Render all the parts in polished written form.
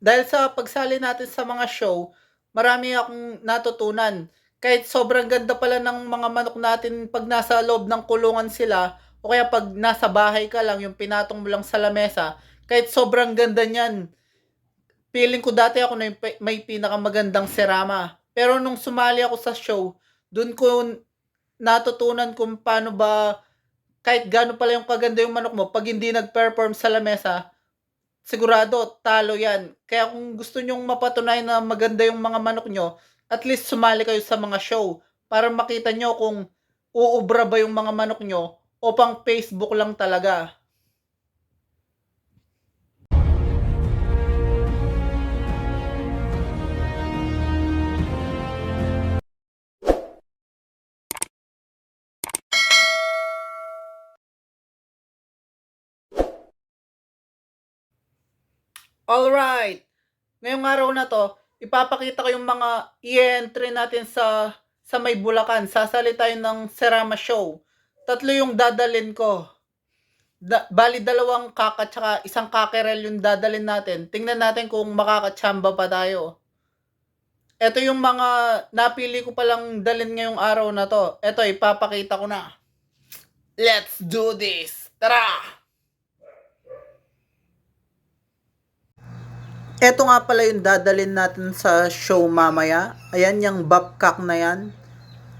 Dahil sa pagsali natin sa mga show, marami akong natutunan. Kahit sobrang ganda pala ng mga manok natin pag nasa loob ng kulungan sila, o kaya pag nasa bahay ka lang, yung pinatong mo lang sa lamesa, kahit sobrang ganda niyan, feeling ko dati ako na yung may pinakamagandang serama. Pero nung sumali ako sa show, dun ko natutunan kung paano ba, kahit gaano pala yung kaganda yung manok mo, pag hindi nag-perform sa lamesa, sigurado talo yan. Kaya kung gusto nyong mapatunayan na maganda yung mga manok nyo, at least sumali kayo sa mga show para makita nyo kung uubra ba yung mga manok nyo o pang Facebook lang talaga. Alright! Ngayong araw na to, ipapakita ko yung mga i-entry natin sa May Bulacan. Sasali tayo ng Serama Show. Tatlo yung dadalin ko. Bali dalawang kaka tsaka isang kakerel yung dadalin natin. Tingnan natin kung makakatsamba pa tayo. Ito yung mga napili ko palang dalin ngayong araw na to. Ito, ipapakita ko na. Let's do this! Tara! Eto nga pala yung dadalin natin sa show mamaya. Ayan, yung Bobcat na yan.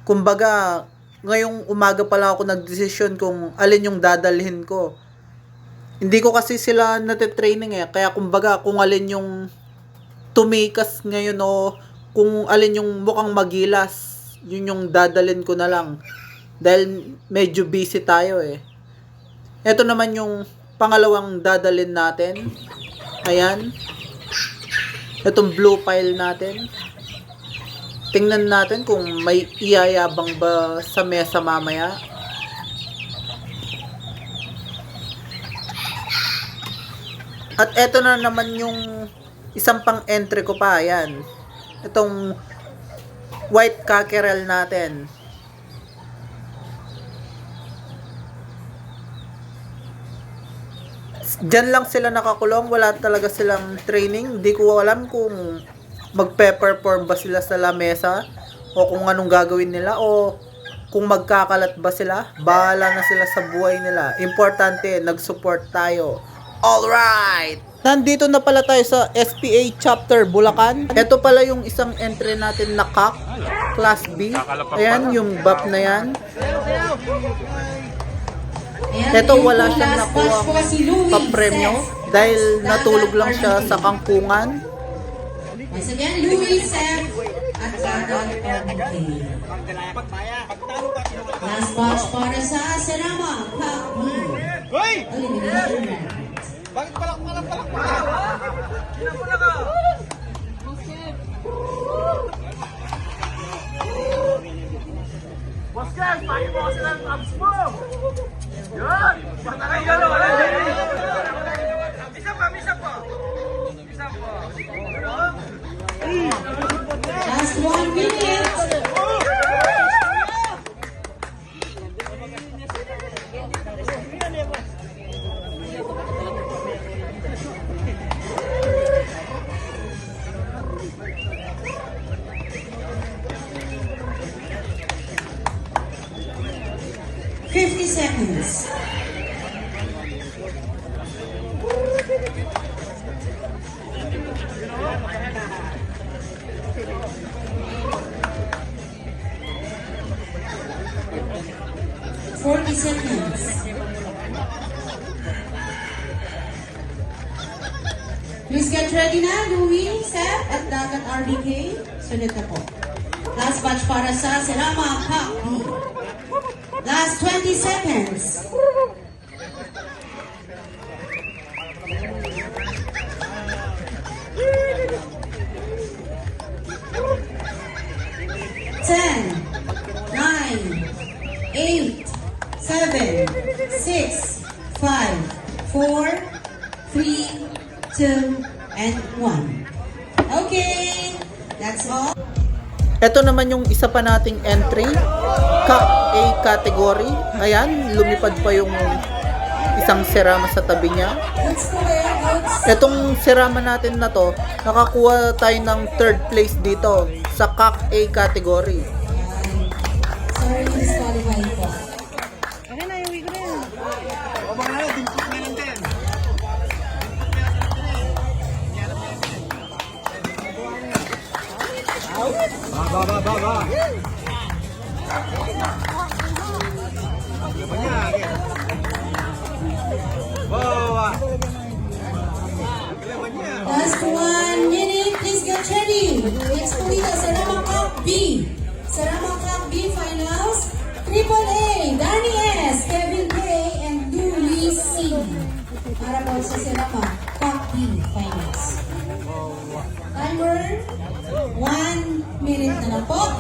Kumbaga, ngayong umaga pala ako nagdesisyon kung alin yung dadalhin ko. Hindi ko kasi sila natitraining kaya kumbaga kung alin yung tumikas ngayon o kung alin yung mukhang magilas, yun yung dadalhin ko na lang. Dahil medyo busy tayo Ito naman yung pangalawang dadalhin natin. Ayan. Itong blue pile natin. Tingnan natin kung may iyayabang ba sa mesa mamaya. At eto na naman yung isang pang entry ko pa. Ayan. Itong white cockerel natin. Diyan lang sila nakakulong, wala talaga silang training. Hindi ko alam kung magpe-perform ba sila sa lamesa o kung anong gagawin nila o kung magkakalat ba sila. Bahala na sila sa buhay nila. Importante, nag-support tayo. Alright! Nandito na pala tayo sa SPA Chapter Bulacan. Ito pala yung isang entry natin na CAC, Class B. Ayan, yung BAP na yan. Ito wala siyang nakuha pa-premyo dahil natulog lang siya sa kangkungan. Once again, Louis, Seth, at Ganon Ormante. Last batch para sa Serama, Cup B. Elimination round. Bakit palak? Kinapula ka! Boss Gas, pahin mo kasi ng abs mo! Yun! Patangay ka no! Isa pa! Last 1 minute. Seconds. Please get ready na, Louie, Seth, at Dagat RDK. Sunod na po. Last batch para sa Serama Cup B. Last 20 seconds. Ten, 9, 8, 7, 6, 5, 4, 3, 2, and 1. Okay, that's all. Ito naman yung isa pa nating entry, Cup A category. Ayan, lumipad pa yung isang serama sa tabi niya. Let's go there. votes. Etong sirama natin na to, nakakuha tayo ng 3rd place dito sa CAC A category. Sorry, disqualified po. Last 1 minute, please get ready. Next po dito, Sarama Cup B. Sarama Cup B Finals. AAA, Danny S, Kevin K, and Dooley C. Para po sa Sarama Cup B Finals. Timer, 1 minute na lang po.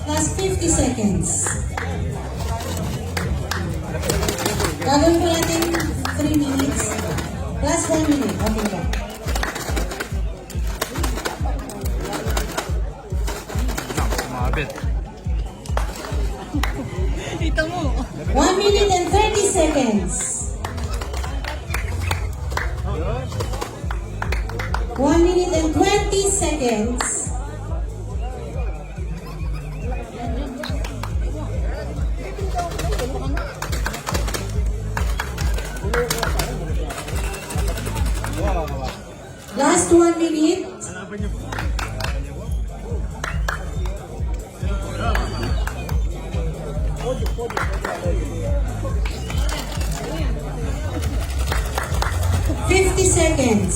Last 50 seconds. Gagawin po natin 3 minutes. Last 1 minute. Okay ba? Mabit. 1 minute and 30 seconds. 1 minute and 20 seconds. Last 1 minute. $50 seconds.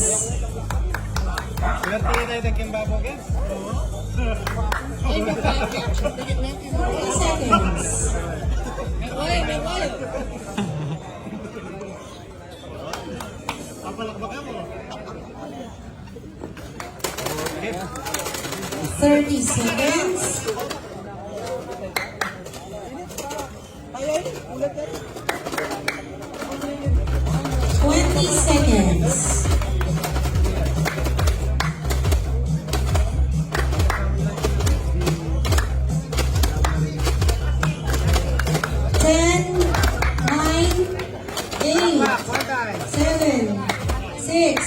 40 seconds. $30 seconds. 20 seconds. 10, 9, 8, 7, 6,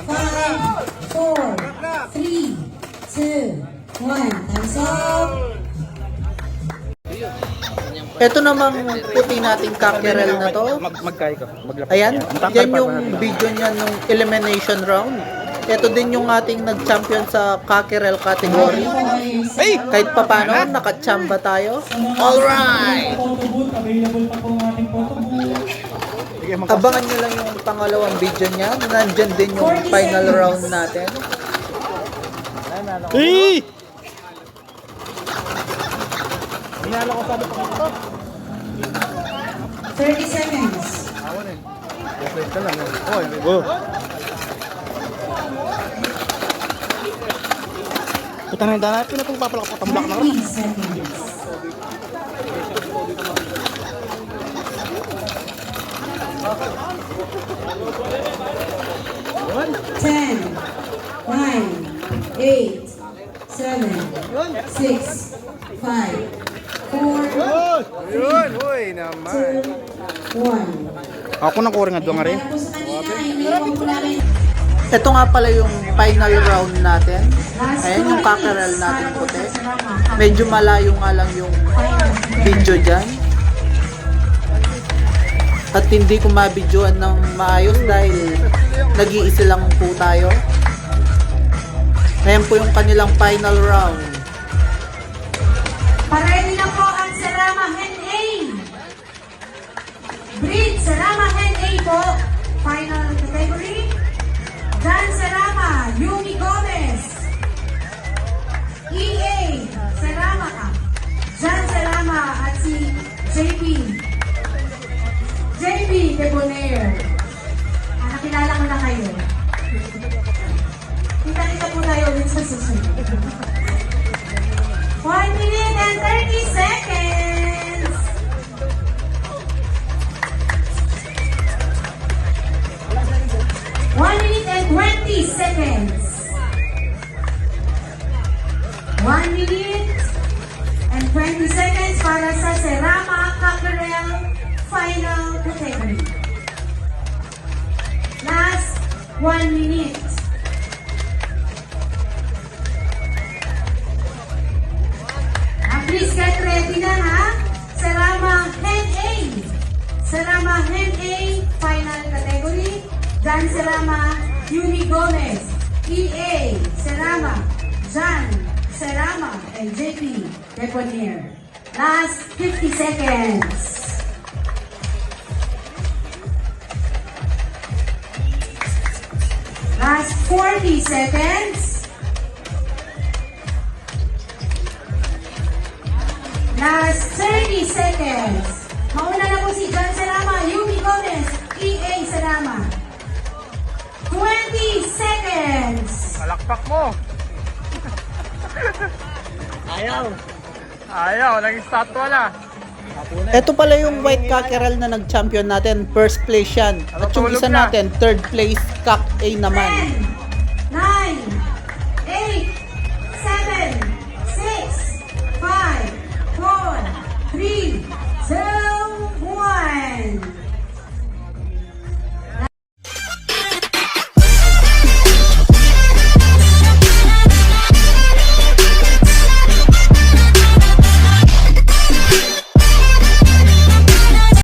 5, 4, 3, 2, 1. Time's up. Ito namang puti nating kakerel na to. Magkaya ka. Ayan, yan yung video niya nung elimination round. Ito din yung ating nag-champion sa kakerel category. Hey! Kahit papano, nakachamba tayo. Alright! Available pa po ang ating photo booth. Abangan nyo lang yung pangalawang video niya. Nandyan din yung final round natin. Hey! 30 seconds. Puta na yung dana. Pinatong papalak po. Tambak na 20 seconds. Ten, 9, 8, 7, 6, 5, 4, Yun! Uy naman. 2, 1. Ako nang kuring nga doon nga rin. Para po sa kanina, iniwan po namin. Ito nga pala yung final round natin. Ayan yung kakerel natin puti. Medyo malayo nga lang yung video dyan. At hindi ko mabidyoan ng maayos dahil nag-iisa lang po tayo. Ayan po yung kanilang final round. Paredy na po ang Sarama Hen A. Breed Sarama Hen A po. Final category. Dan Sarama, Yumi Gomez. EA, Sarama ka. Jan Sarama at si JB De Bonaire. Nakilala ko na kayo. Kita-kita po tayo ulit sa susunod. 1 minute and 30 seconds. One minute and 20 seconds. 1 minute 30 seconds para sa Serama Cockerel final category. Last 1 minute. Please get ready na ha. Serama Hen A. Serama Hen A final category. Dan Serama Yumi Gomez. EA Serama Jan Serama and JP Deponier. Last 50 seconds. Last 40 seconds. Last 30 seconds. Mauna na po si Jan Serama, Yumi Gomez, EA Serama. 20 seconds. Palakpak mo. Ayaw, naging statwa na. Ito pala yung white cockerel na nag-champion natin. First place yan. At yung isa Natutulog na. natin, third place, cock A naman. 10,